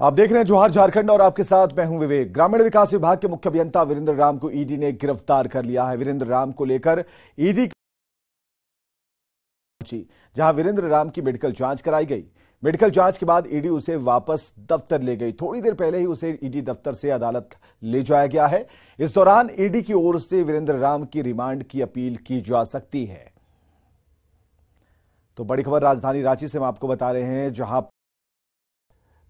आप देख रहे हैं जोहार झारखंड और आपके साथ मैं हूं विवेक। ग्रामीण विकास विभाग के मुख्य अभियंता वीरेंद्र राम को ईडी ने गिरफ्तार कर लिया है। वीरेंद्र राम को लेकर ईडी जहां वीरेंद्र राम की मेडिकल जांच कराई गई। मेडिकल जांच के बाद ईडी उसे वापस दफ्तर ले गई। थोड़ी देर पहले ही उसे ईडी दफ्तर से अदालत ले जाया गया है। इस दौरान ईडी की ओर से वीरेंद्र राम की रिमांड की अपील की जा सकती है। तो बड़ी खबर राजधानी रांची से हम आपको बता रहे हैं, जहां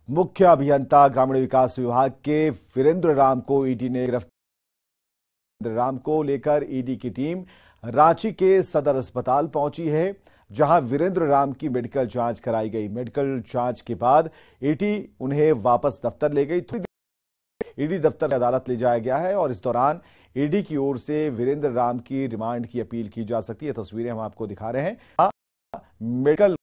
मुख्य अभियंता ग्रामीण विकास विभाग के वीरेंद्र राम को ईडी ने वीरेंद्र राम को लेकर ईडी की टीम रांची के सदर अस्पताल पहुंची है, जहां वीरेंद्र राम की मेडिकल जांच कराई गई। मेडिकल जांच के बाद ईडी उन्हें वापस दफ्तर ले गई। ईडी दफ्तर से अदालत ले जाया गया है और इस दौरान ईडी की ओर से वीरेंद्र राम की रिमांड की अपील की जा सकती है। तस्वीरें हम आपको दिखा रहे हैं। मेडिकल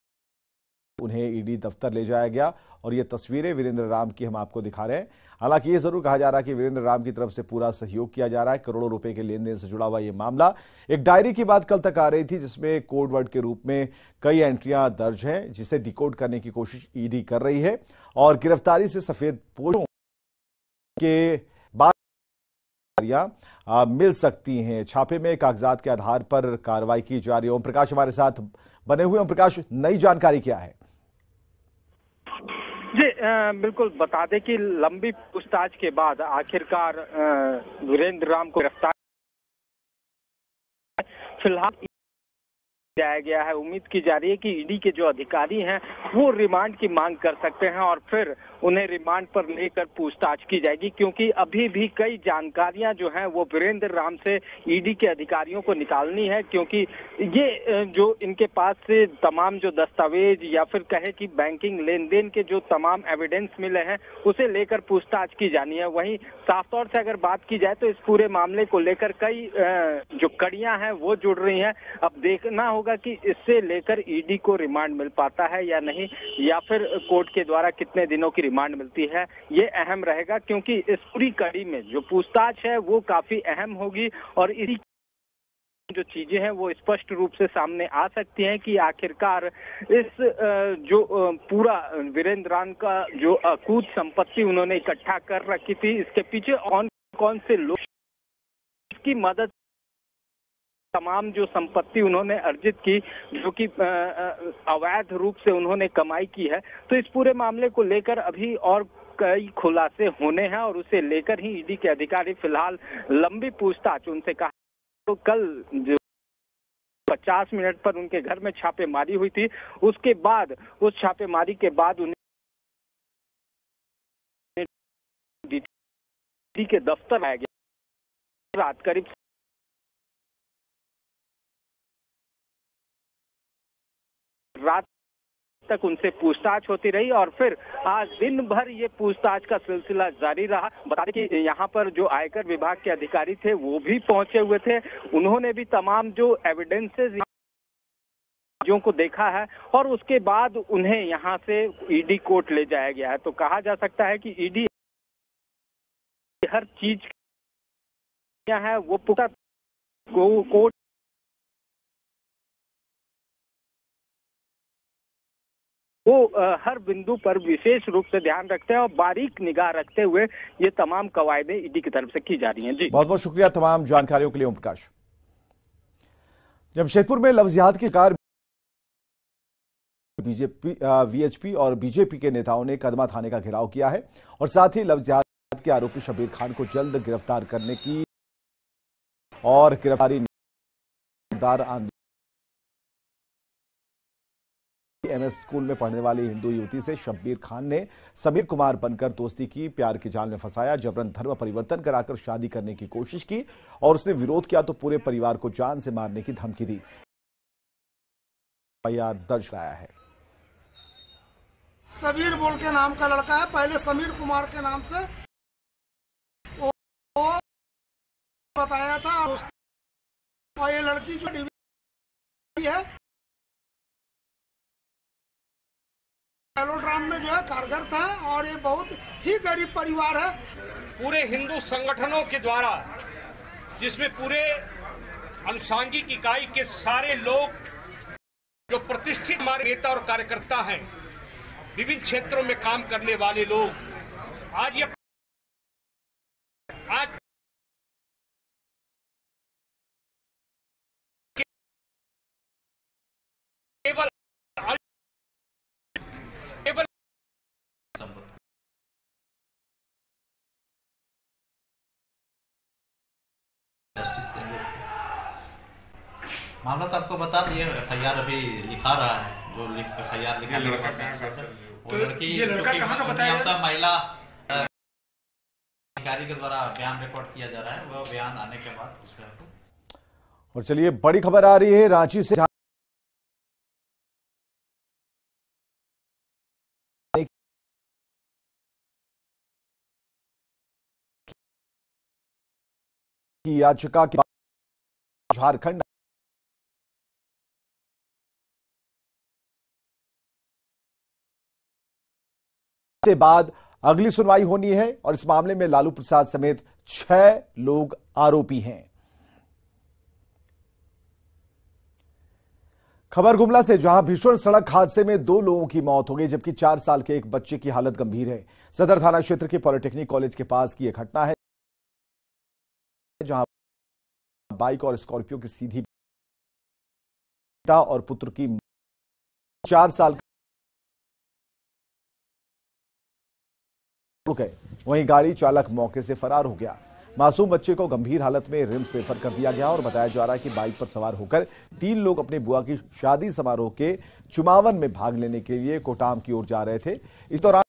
उन्हें ईडी दफ्तर ले जाया गया और ये तस्वीरें वीरेंद्र राम की हम आपको दिखा रहे हैं। हालांकि ये जरूर कहा जा रहा है कि वीरेंद्र राम की तरफ से पूरा सहयोग किया जा रहा है। करोड़ों रुपए के लेन देन से जुड़ा हुआ ये मामला, एक डायरी की बात कल तक आ रही थी जिसमें कोड वर्ड के रूप में कई एंट्रियां दर्ज हैं, जिसे डिकोड करने की कोशिश ईडी कर रही है और गिरफ्तारी से सफेद पोशों के बाद मिल सकती हैं। छापे में कागजात के आधार पर कार्रवाई की जा रही है। ओम प्रकाश हमारे साथ बने हुए। ओम प्रकाश, नई जानकारी क्या है? जी बिल्कुल, बता दें कि लंबी पूछताछ के बाद आखिरकार वीरेंद्र राम को गिरफ्तार फिलहाल जाया गया है। उम्मीद की जा रही है कि ईडी के जो अधिकारी हैं वो रिमांड की मांग कर सकते हैं और फिर उन्हें रिमांड पर लेकर पूछताछ की जाएगी, क्योंकि अभी भी कई जानकारियां जो हैं वो वीरेंद्र राम से ईडी के अधिकारियों को निकालनी है, क्योंकि ये जो इनके पास से तमाम जो दस्तावेज या फिर कहे कि बैंकिंग लेन देन के जो तमाम एविडेंस मिले हैं उसे लेकर पूछताछ की जानी है। वहीं साफ तौर से अगर बात की जाए तो इस पूरे मामले को लेकर कई जो कड़ियां हैं वो जुड़ रही हैं। अब देखना होगा कि इससे लेकर ईडी को रिमांड मिल पाता है या नहीं, या फिर कोर्ट के द्वारा कितने दिनों की रिमांड मिलती है, ये अहम रहेगा, क्योंकि इस पूरी कड़ी में जो पूछताछ है वो काफी अहम होगी और इसी जो चीजें हैं वो स्पष्ट रूप से सामने आ सकती हैं कि आखिरकार इस जो पूरा वीरेंद्र राम का जो अकूत संपत्ति उन्होंने इकट्ठा कर रखी थी, इसके पीछे कौन कौन से लोग की मदद, तमाम जो संपत्ति उन्होंने अर्जित की जो कि अवैध रूप से उन्होंने कमाई की है। तो इस पूरे मामले को लेकर अभी और कई खुलासे होने हैं और उसे लेकर ही ईडी के अधिकारी फिलहाल लंबी पूछताछ उनसे कहा। तो कल जो 50 मिनट पर उनके घर में छापेमारी हुई थी, उसके बाद उस छापेमारी के बाद उन्हें ईडी के दफ्तर आया गया। रात करीब रात तक उनसे पूछताछ होती रही और फिर आज दिन भर ये पूछताछ का सिलसिला जारी रहा। बता दें कि यहाँ पर जो आयकर विभाग के अधिकारी थे वो भी पहुंचे हुए थे। उन्होंने भी तमाम जो एविडेंसेस को देखा है और उसके बाद उन्हें यहाँ से ईडी कोर्ट ले जाया गया है। तो कहा जा सकता है कि ईडी हर चीज है वो पुख्ता कोर्ट वो हर बिंदु पर विशेष रूप से ध्यान रखते हैं और बारीक निगाह रखते हुए ये तमाम कवायदें ईडी की तरफ से की जा रही हैं। जी बहुत बहुत शुक्रिया तमाम जानकारियों के लिए ओम प्रकाश। जमशेदपुर में लव जिहाद की शिकार वीएचपी और बीजेपी के नेताओं ने कदमा थाने का घेराव किया है और साथ ही लव जिहाद के आरोपी शब्बीर खान को जल्द गिरफ्तार करने की और गिरफ्तारी आंदोलन एमएस स्कूल में पढ़ने वाली हिंदू युवती से शब्बीर खान ने समीर कुमार बनकर दोस्ती की, प्यार के जाल में फंसाया, जबरन धर्म परिवर्तन कराकर शादी करने की कोशिश की और उसने विरोध किया तो पूरे परिवार को जान से मारने की धमकी दी। एफआईआर दर्ज कराया है। समीर बोल के नाम का लड़का है, पहले समीर कुमार के नाम से वो बताया था और ये लड़की जो है ड्राम में जो है कारगर था और ये बहुत ही गरीब परिवार है। पूरे हिंदू संगठनों के द्वारा, जिसमें पूरे अनुसांगिक इकाई के सारे लोग जो प्रतिष्ठित हमारे नेता और कार्यकर्ता हैं, विभिन्न क्षेत्रों में काम करने वाले लोग आज केवल मामला तो आपको बता दिए, FIR अभी लिखा रहा है, जो FIR लिखा लड़का वो लड़की, ये लड़का कहाँ का बताया? तो महिला अधिकारी के द्वारा बयान रिकॉर्ड किया जा रहा है, वो बयान आने के बाद उसमें आपको। और चलिए बड़ी खबर आ रही है रांची से, की याचिका के झारखंड के बाद अगली सुनवाई होनी है और इस मामले में लालू प्रसाद समेत 6 लोग आरोपी हैं। खबर गुमला से, जहां भीषण सड़क हादसे में 2 लोगों की मौत हो गई, जबकि 4 साल के एक बच्चे की हालत गंभीर है। सदर थाना क्षेत्र के पॉलिटेक्निक कॉलेज के पास की यह घटना है, जहां बाइक और स्कॉर्पियो की सीधी पिता और पुत्र की 4 साल गए, वहीं गाड़ी चालक मौके से फरार हो गया। मासूम बच्चे को गंभीर हालत में रिम्स रेफर कर दिया गया और बताया जा रहा है कि बाइक पर सवार होकर 3 लोग अपने बुआ की शादी समारोह के चुमावन में भाग लेने के लिए कोटाम की ओर जा रहे थे। इस दौरान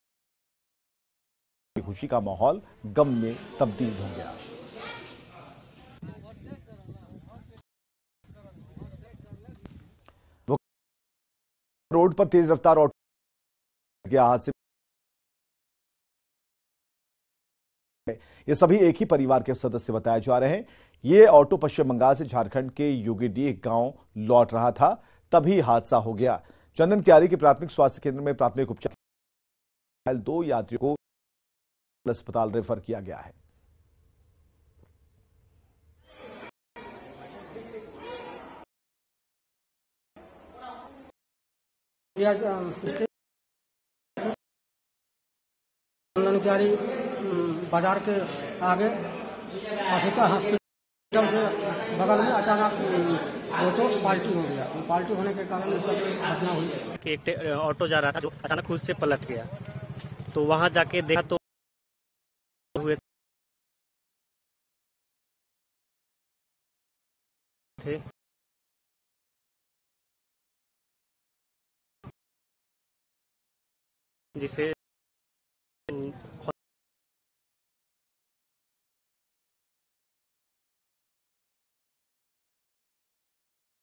खुशी का माहौल गम में तब्दील हो गया। रोड पर तेज रफ्तार ऑटो के हादसे, ये सभी एक ही परिवार के सदस्य बताए जा रहे हैं। ये ऑटो पश्चिम बंगाल से झारखंड के योगीडीह गांव लौट रहा था, तभी हादसा हो गया। चंदन क्यारी के प्राथमिक स्वास्थ्य केंद्र में प्राथमिक उपचार 2 यात्रियों को अस्पताल रेफर किया गया है। चंदन क्यारी बाजार के आगे आशिका हॉस्पिटल के बगल में अचानक ऑटो पाल्टी हो गया। पाल्टी होने के कारण ये सब घटना हुई कि एक ऑटो जा रहा था जो अचानक खुद से पलट गया, तो वहां जाके देखा तो हुए थे जिसे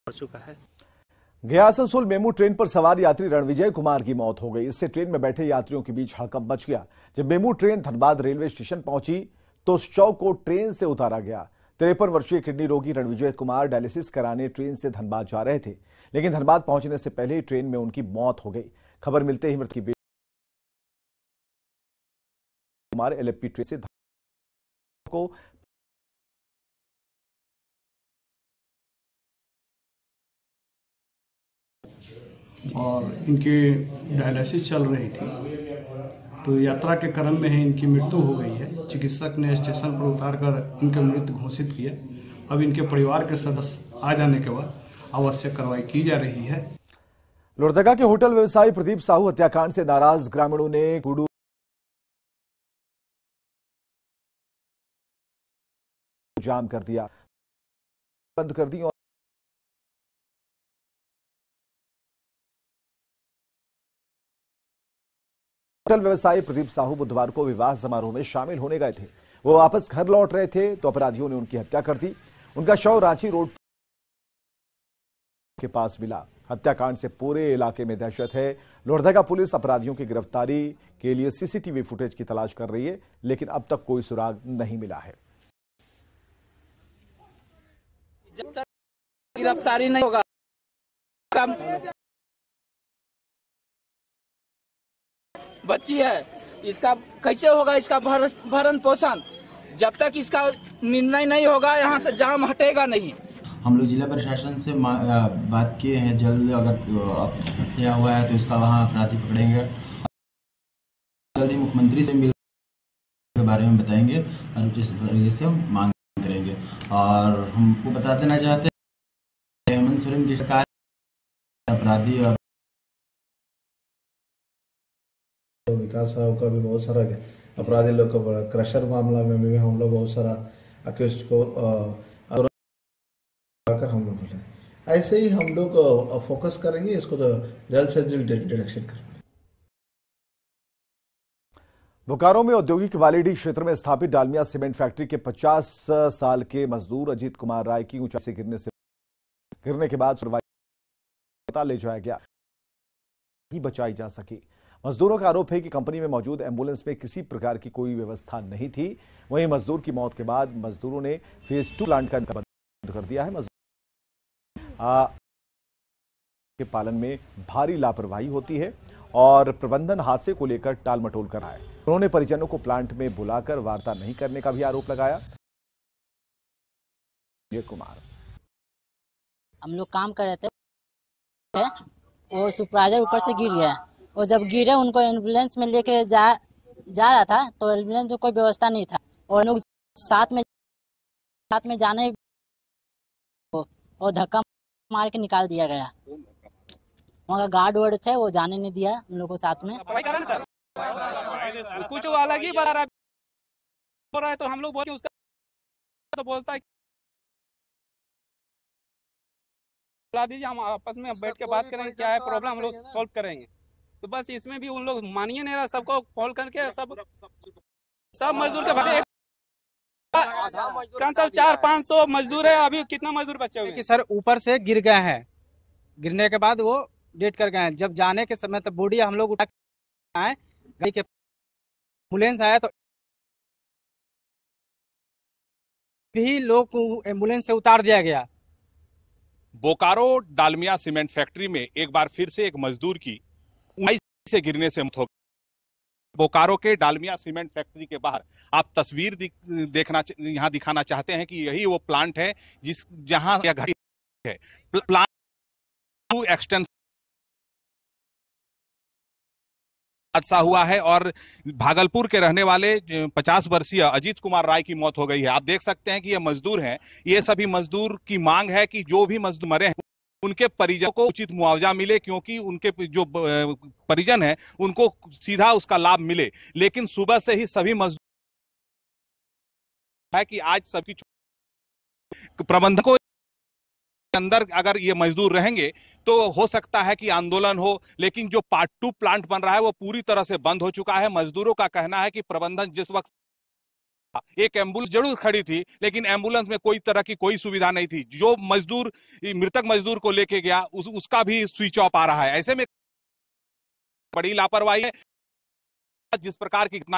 चुका है। गया आसनसोल मेमू ट्रेन पर सवार यात्री रणविजय कुमार की मौत हो गई। इससे ट्रेन में बैठे यात्रियों के बीच हड़कंप मच गया। जब MEMU train Dhanbad railway station पहुंची तो शव को ट्रेन से उतारा गया। 53 वर्षीय किडनी रोगी रणविजय कुमार डायलिसिस कराने ट्रेन से धनबाद जा रहे थे, लेकिन धनबाद पहुंचने से पहले ही ट्रेन में उनकी मौत हो गई। खबर मिलते ही मृत की बेटी कुमार LFP ट्रेन से को और इनकी डायलिसिस चल रही थी, तो यात्रा के क्रम में ही इनकी मृत्यु हो गई है। चिकित्सक ने स्टेशन पर उतारकर इनका मृत घोषित किया। अब इनके परिवार के सदस्य आ जाने के बाद आवश्यक कार्रवाई की जा रही है। लोहरदगा के होटल व्यवसायी प्रदीप साहू हत्याकांड से नाराज ग्रामीणों ने कुडू जाम कर दिया, बंद कर दी और होटल व्यवसायी प्रदीप साहू बुधवार को विवाह समारोह में शामिल होने गए थे। वो वापस घर लौट रहे थे तो अपराधियों ने उनकी हत्या कर दी। उनका शव रांची रोड के पास मिला। हत्याकांड से पूरे इलाके में दहशत है। लोहरदगा पुलिस अपराधियों की गिरफ्तारी के लिए CCTV फुटेज की तलाश कर रही है, लेकिन अब तक कोई सुराग नहीं मिला है। जब तक गिरफ्तारी नहीं होगा बच्ची है, इसका कैसे होगा इसका भरण पोषण? जब तक इसका निर्णय नहीं होगा यहाँ से जाम हटेगा नहीं। हम लोग जिला प्रशासन से बात किए हैं, जल्द अगर हत्या हुआ है तो इसका वहाँ अपराधी पकड़ेंगे। जल्दी मुख्यमंत्री से मिल बारे में बताएंगे और जिस वजह से हम मांग करेंगे। और हमको बता देना चाहते हैं हेमंत सोरेन की सरकार अपराधी और विकास साहब का भी बहुत सारा अपराधी लोग का क्रशर मामला में भी हम लोग बहुत सारा अक्यूज को आकर हम लोग बोले ऐसे ही हम लोग फोकस करेंगे इसको तो जल्द से जल्द डिटेक्शन करेंगे। बोकारो में औद्योगिक वालिडी क्षेत्र में स्थापित डालमिया सीमेंट फैक्ट्री के 50 साल के मजदूर अजीत कुमार राय की ऊंचाई से गिरने के बाद अस्पताल ले जाया गया, ही बचाई जा सकी। मजदूरों का आरोप है कि कंपनी में मौजूद एम्बुलेंस में किसी प्रकार की कोई व्यवस्था नहीं थी। वहीं मजदूर की मौत के बाद मजदूरों ने फेज 2 प्लांट का बंद कर दिया है। मजदूर के पालन में भारी लापरवाही होती है और प्रबंधन हादसे को लेकर टालमटोल कर रहा है। उन्होंने परिजनों को प्लांट में बुलाकर वार्ता नहीं करने का भी आरोप लगाया। कुमार, हम लोग काम कर रहे थे, वो सुपरवाइजर ऊपर से गिर गया। और जब गिरे उनको एम्बुलेंस में लेके जा रहा था तो एम्बुलेंस में कोई व्यवस्था नहीं था और लोग साथ में जाने और धक्का मार के निकाल दिया गया। वहाँ का गार्ड वार्ड थे, वो जाने नहीं दिया हम लोग को साथ में। कुछ अलग ही बता रहा है तो हम लोग बोल के उसका तो बोलता है बुला दीजिए, हम आपस में बैठ के बात करेंगे, क्या है प्रॉब्लम हम लोग सॉल्व करेंगे। तो बस इसमें भी उन लोग मानिए नहीं रहा, सबको कॉल करके सब मजदूर के भरे कौन सा 400-500 मजदूर है। अभी कितना मजदूर बचे हुए कि सर ऊपर से गिर गए हैं, गिरने के बाद वो डेट कर गए हैं। जब जाने के समय तब बॉडी हम लोग उठा के आए, गाड़ी के एम्बुलेंस आया तो भी लोग को एम्बुलेंस से उतार दिया गया। बोकारो डालमिया सीमेंट फैक्ट्री में एक बार फिर से एक मजदूर की ऊंचाई से गिरने से मौत हो गई। बोकारो के डालमिया सीमेंट फैक्ट्री के बाहर आप तस्वीर यहाँ दिखाना चाहते हैं कि यही वो प्लांट है जहां यह घड़ी है। प्लांट एक्सटेंशन हादसा हुआ है और भागलपुर के रहने वाले 50 वर्षीय अजीत कुमार राय की मौत हो गई है। आप देख सकते हैं कि ये मजदूर हैं। ये सभी मजदूर की मांग है कि जो भी मजदूर मरे हैं उनके परिजनों को उचित मुआवजा मिले, क्योंकि उनके जो परिजन हैं उनको सीधा उसका लाभ मिले। लेकिन सुबह से ही सभी मजदूर है कि आज सबकी प्रबंधकों अंदर अगर ये मजदूर रहेंगे तो हो सकता है कि आंदोलन हो। लेकिन जो पार्ट 2 प्लांट बन रहा है वो पूरी तरह से बंद हो चुका है। मजदूरों का कहना है कि प्रबंधन जिस वक्त एक एम्बुलेंस जरूर खड़ी थी लेकिन एम्बुलेंस में कोई तरह की कोई सुविधा नहीं थी। जो मजदूर मृतक मजदूर को लेके गया उसका भी स्विच ऑफ आ रहा है। ऐसे में बड़ी लापरवाही है। जिस प्रकार की घटना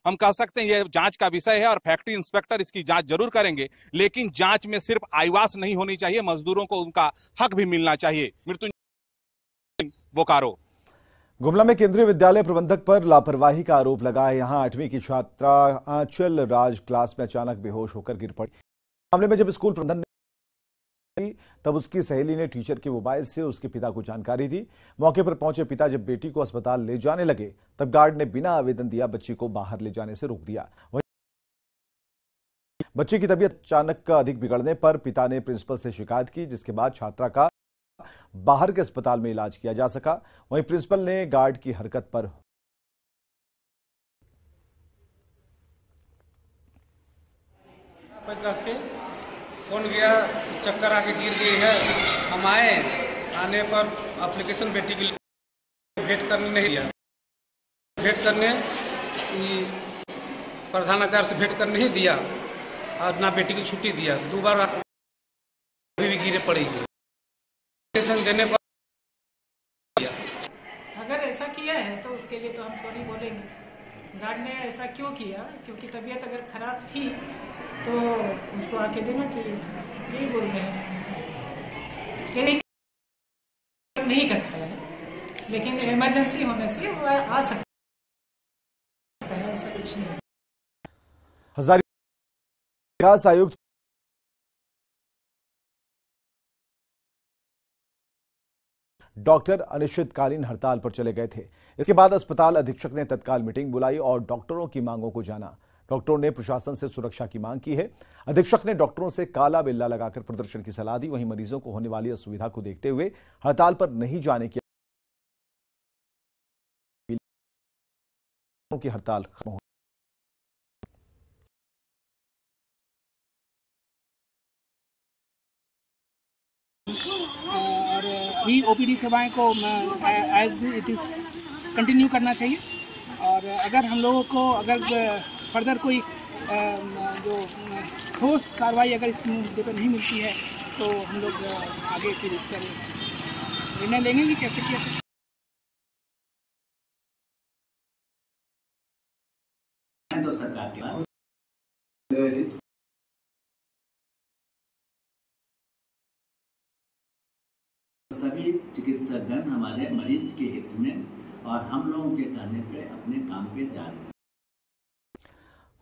हम कह सकते हैं यह जांच का विषय है और फैक्ट्री इंस्पेक्टर इसकी जांच जरूर करेंगे, लेकिन जांच में सिर्फ आईवास नहीं होनी चाहिए, मजदूरों को उनका हक भी मिलना चाहिए। मृत्युंजय, बोकारो। गुमला में केंद्रीय विद्यालय प्रबंधक पर लापरवाही का आरोप लगा है। यहां 8वीं की छात्रा आंचल राज क्लास में अचानक बेहोश होकर गिर पड़ी। मामले में जब स्कूल प्रबंधन तब उसकी सहेली ने टीचर के मोबाइल से उसके पिता को जानकारी दी। मौके पर पहुंचे पिता जब बेटी को अस्पताल ले जाने लगे तब गार्ड ने बिना आवेदन दिया बच्ची को बाहर ले जाने से रोक दिया। वहीं बच्चे की तबीयत अचानक अधिक बिगड़ने पर पिता ने प्रिंसिपल से शिकायत की, जिसके बाद छात्रा का बाहर के अस्पताल में इलाज किया जा सका। वहीं प्रिंसिपल ने गार्ड की हरकत पर कौन गया चक्कर आके गिर गई है। हम आने पर एप्लीकेशन बेटी के लिए भेंट करने नहीं दिया। भेंट करने प्रधानाचार्य से भेंट करने ही दिया और ना बेटी की छुट्टी दिया। 2 बार अभी भी गिरे पड़ी है। एप्लीकेशन देने पर अगर ऐसा किया है तो उसके लिए तो हम सॉरी बोलेंगे। गार्ड ने ऐसा क्यों किया? क्योंकि तबीयत अगर खराब थी तो उसको आके देना चाहिए था। यही बोल रहे हैं। नहीं करता है लेकिन इमरजेंसी होने से वो आ सकता है, ऐसा कुछ नहीं। हजारीबाग विकास आयुक्त डॉक्टर अनिश्चितकालीन हड़ताल पर चले गए थे। इसके बाद अस्पताल अधीक्षक ने तत्काल मीटिंग बुलाई और डॉक्टरों की मांगों को जाना। डॉक्टरों ने प्रशासन से सुरक्षा की मांग की है। अधीक्षक ने डॉक्टरों से काला बिल्ला लगाकर प्रदर्शन की सलाह दी। वहीं मरीजों को होने वाली असुविधा को देखते हुए हड़ताल पर नहीं जाने की हड़ताल खत्म हो। और अभी ओपीडी सेवाएं को एज इट इज़ कंटिन्यू करना चाहिए। और अगर हम लोगों को अगर फर्दर कोई जो ठोस कार्रवाई अगर इस मुद्दे पर नहीं मिलती है तो हम लोग आगे फिर इसका निर्णय लेंगे कि कैसे किया सकते। तो सरकार के पास सभी चिकित्सकगण हमारे मरीज के हित में और हम लोगों के कहने पे अपने काम पे जा रहे हैं।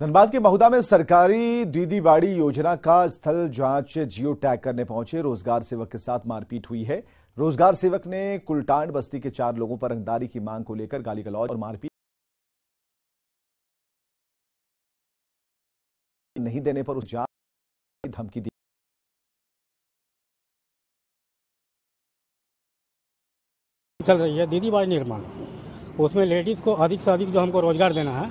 धनबाद के महुदा में सरकारी दीदी बाड़ी योजना का स्थल जांच जियो टैग करने पहुंचे रोजगार सेवक के साथ मारपीट हुई है। रोजगार सेवक ने कुलटांड बस्ती के 4 लोगों पर रंगदारी की मांग को लेकर गाली गलौज और मारपीट नहीं देने पर उस जांच की धमकी दी। चल रही है दीदी बाड़ी निर्माण, उसमें लेडीज को अधिक से अधिक जो हमको रोजगार देना है।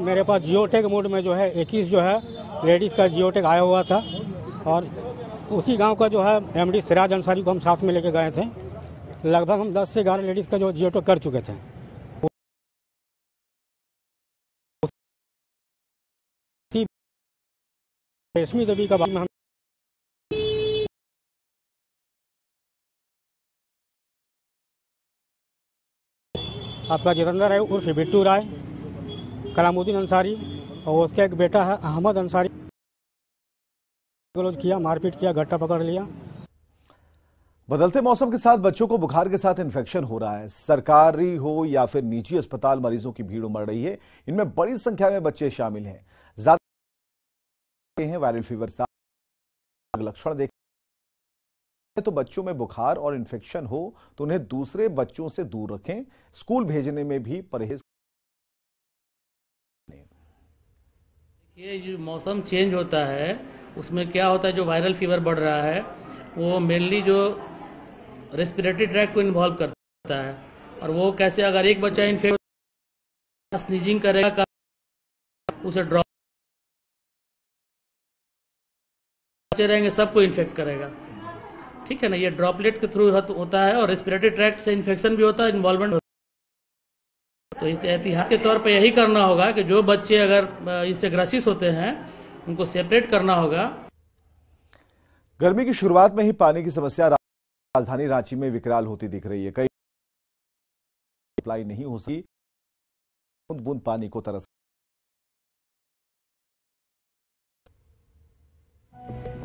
मेरे पास जियो टैग मोड में जो है 21 जो है लेडीज का जियो टैग आया हुआ था और उसी गांव का जो है एमडी सिराज अंसारी को हम साथ में लेके गए थे। लगभग हम 10 से 11 लेडीज का जो जियो टैग कर चुके थे। रेशमी देवी का बारे में हम आपका जितेंद्र राय उर्फ बिट्टू राय, कलामुद्दीन अंसारी और उसका एक बेटा है अहमद अंसारी किया, मारपीट किया, गट्टा पकड़ लिया। बदलते मौसम के साथ बच्चों को बुखार के साथ इन्फेक्शन हो रहा है। सरकारी हो या फिर निजी अस्पताल मरीजों की भीड़ उमड़ रही है। इनमें बड़ी संख्या में बच्चे शामिल हैं। ज्यादा हैं वायरल फीवर सा लक्षण देख तो बच्चों में बुखार और इन्फेक्शन हो तो उन्हें दूसरे बच्चों से दूर रखें। स्कूल भेजने में भी परहेज। ये जो मौसम चेंज होता है उसमें क्या होता है, जो वायरल फीवर बढ़ रहा है वो मेनली जो रेस्पिरेटरी ट्रैक को इन्वॉल्व करता है। और वो कैसे, अगर एक बच्चा इन्फेक्ट स्नीजिंग करेगा उसे ड्रॉप बच्चे रहेंगे सबको इन्फेक्ट करेगा। ठीक है ना, ये ड्रॉपलेट के थ्रू होता है और रेस्पिरेटरी ट्रैक्ट से इन्फेक्शन भी होता है, इन्वॉल्वमेंट होता है। तो इस एहतियात के तौर पे यही करना होगा कि जो बच्चे अगर इससे ग्रसित होते हैं उनको सेपरेट करना होगा। गर्मी की शुरुआत में ही पानी की समस्या राजधानी रांची में विकराल होती दिख रही है। कई सप्लाई नहीं हो सकी, बूंद बूंद पानी को तरस।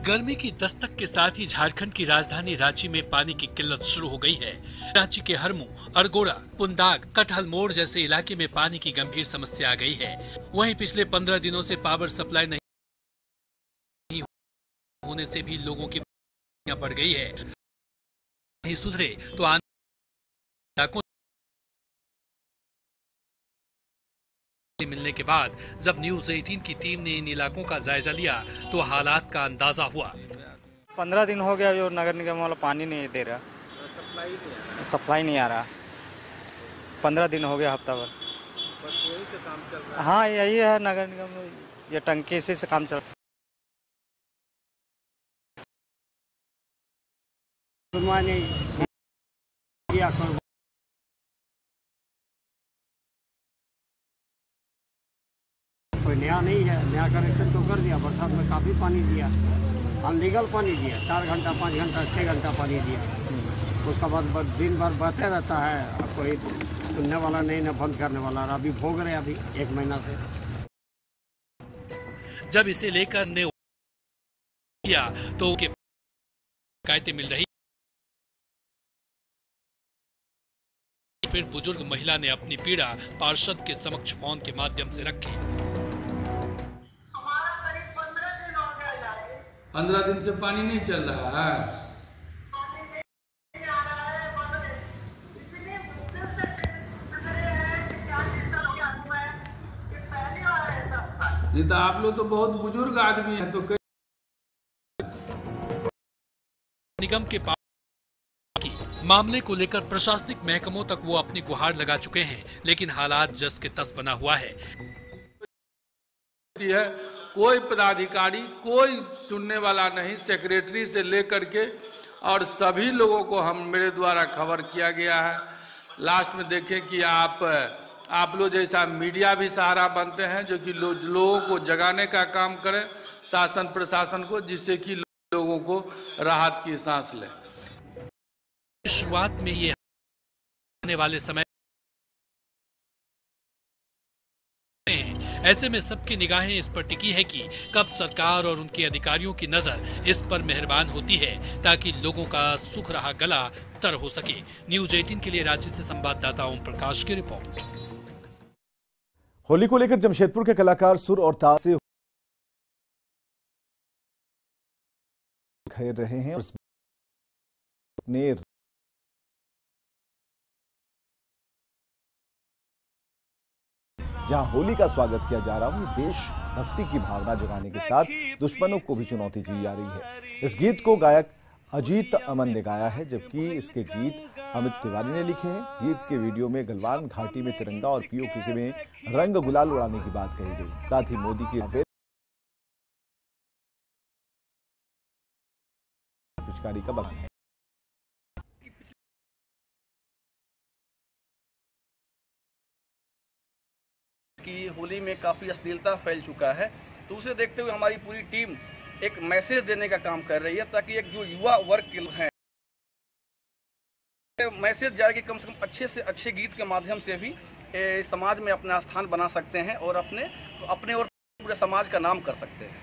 गर्मी की दस्तक के साथ ही झारखंड की राजधानी रांची में पानी की किल्लत शुरू हो गई है। रांची के हरमू, अरगोड़ा, पुंदाग, कटहल मोड़ जैसे इलाके में पानी की गंभीर समस्या आ गई है। वहीं पिछले 15 दिनों से पावर सप्लाई नहीं होने से भी लोगों की बढ़ गई है। नहीं सुधरे तो इलाकों मिलने के बाद जब न्यूज 18 की टीम ने इन इलाकों का जायजा लिया तो हालात का अंदाजा हुआ। 15 दिन हो गया जो नगर निगम वाला पानी नहीं दे रहा, सप्लाई नहीं आ रहा। 15 दिन हो गया, हफ्ता भर। बस यही से काम चल रहा है। हाँ यही है, नगर निगम ये टंकी इसी से काम चल रहा है। कोई नया नहीं है, नया कनेक्शन तो कर दिया। बरसात में काफ़ी पानी दिया, अनलीगल पानी दिया, 4 घंटा 5 घंटा 6 घंटा पानी दिया। उसके बाद दिन भर बहते रहता है, कोई सुनने वाला नहीं, ना बंद करने वाला। अभी भोग रहे अभी 1 महीना से। जब इसे लेकर ने किया तो उनके शिकायतें मिल रही। फिर बुजुर्ग महिला ने अपनी पीड़ा पार्षद के समक्ष फोन के माध्यम से रखी। 15 दिन से पानी नहीं चल रहा है। नहीं तो आप लोग तो बहुत बुजुर्ग आदमी हैं, तो निगम के मामले को लेकर प्रशासनिक महकमों तक वो अपनी गुहार लगा चुके हैं, लेकिन हालात जस के तस बना हुआ है। कोई पदाधिकारी, कोई सुनने वाला नहीं, सेक्रेटरी से लेकर के और सभी लोगों को मेरे द्वारा खबर किया गया है। लास्ट में देखें कि आप लोग जैसा मीडिया भी सहारा बनते हैं, जो कि लोगों को जगाने का काम करे, शासन प्रशासन को, जिससे कि लोगों को राहत की सांस ले। शुरुआत में ये आने वाले समय, ऐसे में सबकी निगाहें इस पर टिकी है कि कब सरकार और उनके अधिकारियों की नजर इस पर मेहरबान होती है, ताकि लोगों का सूख रहा गला तर हो सके। न्यूज 18 के लिए रांची से संवाददाता ओम प्रकाश की रिपोर्ट। होली को लेकर जमशेदपुर के कलाकार सुर और ताल से खेल रहे हैं और जहां होली का स्वागत किया जा रहा है, देशभक्ति की भावना जगाने के साथ दुश्मनों को भी चुनौती दी जा रही है। इस गीत को गायक अजीत अमन ने गाया है, जबकि इसके गीत अमित तिवारी ने लिखे हैं। गीत के वीडियो में गलवान घाटी में तिरंगा और पीओके में रंग गुलाल उड़ाने की बात कही गई। साथ ही मोदी की पिचकारी का बयान है। कि होली में काफ़ी अश्लीलता फैल चुका है, तो उसे देखते हुए हमारी पूरी टीम एक मैसेज देने का काम कर रही है, ताकि एक जो युवा वर्ग के लोग हैं, मैसेज जाए कि कम से कम अच्छे से अच्छे गीत के माध्यम से भी समाज में अपना स्थान बना सकते हैं और अपने और पूरे समाज का नाम कर सकते हैं।